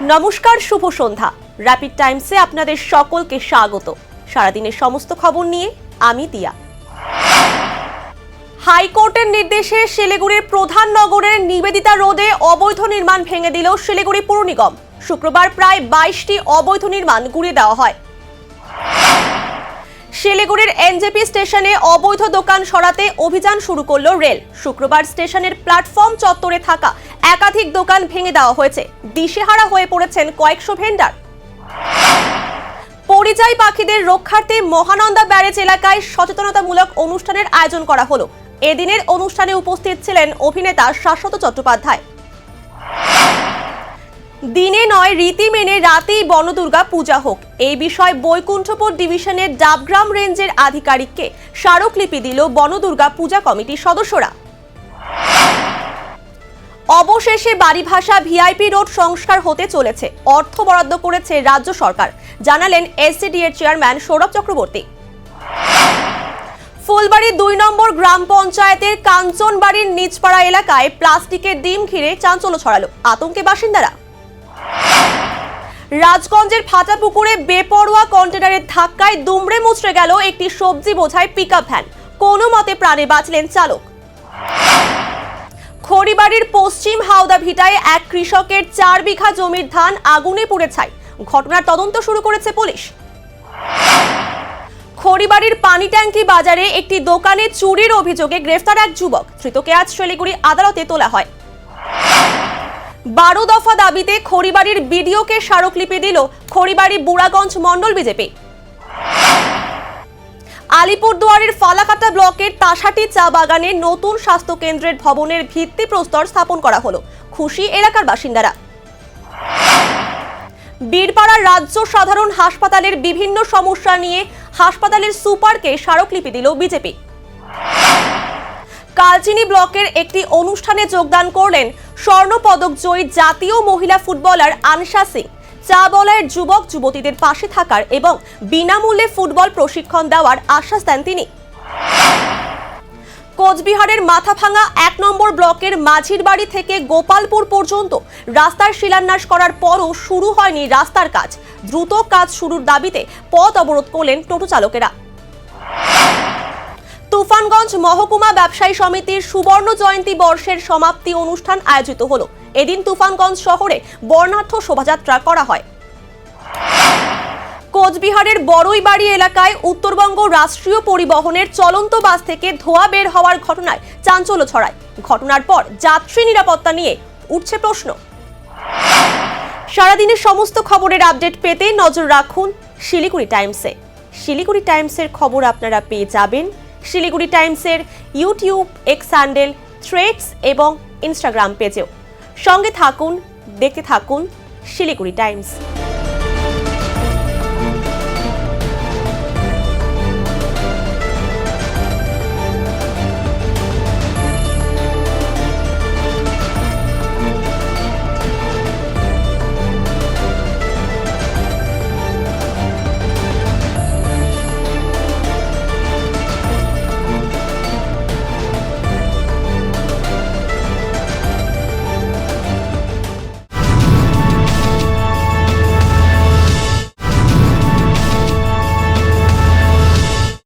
নমস্কার, শুভ সন্ধ্যা। র্যাপিড টাইমসে আপনাদের সকলকে স্বাগত। সারাদিনের সমস্ত খবর নিয়ে আমি দিয়া। হাইকোর্টের নির্দেশে শিলিগুড়ির প্রধান নগরের নিবেদিতা রোডে অবৈধ নির্মাণ ভেঙে দিল শিলিগুড়ি পুর নিগম। শুক্রবার প্রায় 22টি অবৈধ নির্মাণ গুঁড়িয়ে দেওয়া হয়। শিলিগুড়ির এনজেপি স্টেশনে অবৈধ দোকান সরাতে অভিযান শুরু করল রেল। শুক্রবার স্টেশনের প্ল্যাটফর্ম চত্বরে থাকা একাধিক দোকান ভেঙে দেওয়া হয়েছে। দিশেহারা হয়ে পড়েছেন কয়েকশো ভেন্ডার। পরিযায়ী পাখিদের রক্ষার্থে মহানন্দা ব্যারেজ এলাকায় সচেতনতামূলক অনুষ্ঠানের আয়োজন করা হলো। এদিনের অনুষ্ঠানে উপস্থিত ছিলেন অভিনেতা শাশ্বত চট্টোপাধ্যায়। দিনে নয়, রীতি মেনে রাতেই বনদুর্গা পূজা হোক, এই বিষয়ে বৈকুণ্ঠপুর ডিভিশনের ডাবগ্রাম রেঞ্জের আধিকারিককে স্মারকলিপি দিল বনদুর্গা পূজা কমিটির সদস্যরা। অবশেষে বাড়িভাষা ভিআইপি রোড সংস্কার হতে চলেছে। অর্থ বরাদ্দ করেছে রাজ্য সরকার, জানালেন এসসিডিএর চেয়ারম্যান সৌরভ চক্রবর্তী। ফুলবাড়ি 2 নম্বর গ্রাম পঞ্চায়েতের কাঞ্চনবাড়ির নিচপাড়া এলাকায় প্লাস্টিকের ডিম ঘিরে চাঞ্চল্য ছড়ালো, আতঙ্কে বাসিন্দারা। রাজগঞ্জের ফাটাপুকুরে বেপরোয়া কন্টেনারের ধাক্কায় দুমড়ে মুচড়ে গেল একটি সবজি বোঝাই পিকআপ ভ্যান। কোনো মতে প্রাণে বাঁচলেন চালক। খড়িবাড়ির পশ্চিম হাওদা ভিটায় এক কৃষকের 4 বিঘা জমির ধান আগুনে পুড়ে ছাই। ঘটনার তদন্ত শুরু করেছে পুলিশ। খড়িবাড়ির পানি ট্যাঙ্কি বাজারে একটি দোকানে চুরির অভিযোগে গ্রেফতার এক যুবক। ধৃতকে আজ শিলিগুড়ি আদালতে তোলা হয়। 12 দফা দাবিতে খড়িবাড়ির বিডিওকে স্মারকলিপি দিল খড়িবাড়ি বুড়াগঞ্জ মণ্ডল বিজেপি। আলিপুরদুয়ারের ফালাকাটা ব্লকের তাসাটি চা বাগানে নতুন স্বাস্থ্য কেন্দ্রের ভবনের ভিত্তিপ্রস্তর স্থাপন করা হলো। খুশি এলাকার বাসিন্দারা। বীরপাড়ার রাজ্য সাধারণ হাসপাতালের বিভিন্ন সমস্যা নিয়ে হাসপাতালের সুপারকে স্মারকলিপি দিল বিজেপি। কালচিনি ব্লকের একটি অনুষ্ঠানে যোগদান করলেন স্বর্ণপদক জয়ী জাতীয় মহিলা ফুটবলার আনশা সিং। চা বলয়ের যুবক যুবতীদের পাশে থাকার এবং বিনামূল্যে ফুটবল প্রশিক্ষণ দেওয়ার আশ্বাস দেন তিনি। কোচবিহারের মাথাভাঙা 1 নম্বর ব্লকের মাঝির বাড়ি থেকে গোপালপুর পর্যন্ত রাস্তার শিলান্যাস করার পরও শুরু হয়নি রাস্তার কাজ। দ্রুত কাজ শুরুর দাবিতে পথ অবরোধ করলেন টোটো চালকেরা। তুফানগঞ্জ মহকুমা ব্যবসায়ী সমিতির সুবর্ণ জয়ন্তী বর্ষের সমাপ্তি অনুষ্ঠান আয়োজিত হলো। এদিন তুফানগঞ্জ শহরে বর্ণাঢ্য শোভাযাত্রা করা হয়। কোচবিহারের বড়ইবাড়ি এলাকায় উত্তরবঙ্গ রাষ্ট্রীয় পরিবহনের চলন্ত বাস থেকে ধোঁয়া বের হওয়ার ঘটনায় চাঞ্চল্য ছড়ায়। ঘটনার পর যাত্রী নিরাপত্তা নিয়ে উঠছে প্রশ্ন। সারাদিনের সমস্ত খবরের আপডেট পেতে নজর রাখুন শিলিগুড়ি টাইমসে। শিলিগুড়ি টাইমসের খবর আপনারা পেয়ে যাবেন শিলিগুড়ি টাইমসের ইউটিউব, এক্স হ্যান্ডেল, থ্রেডস এবং ইনস্টাগ্রাম পেজেও। সঙ্গে থাকুন, দেখতে থাকুন শিলিগুড়ি টাইমস।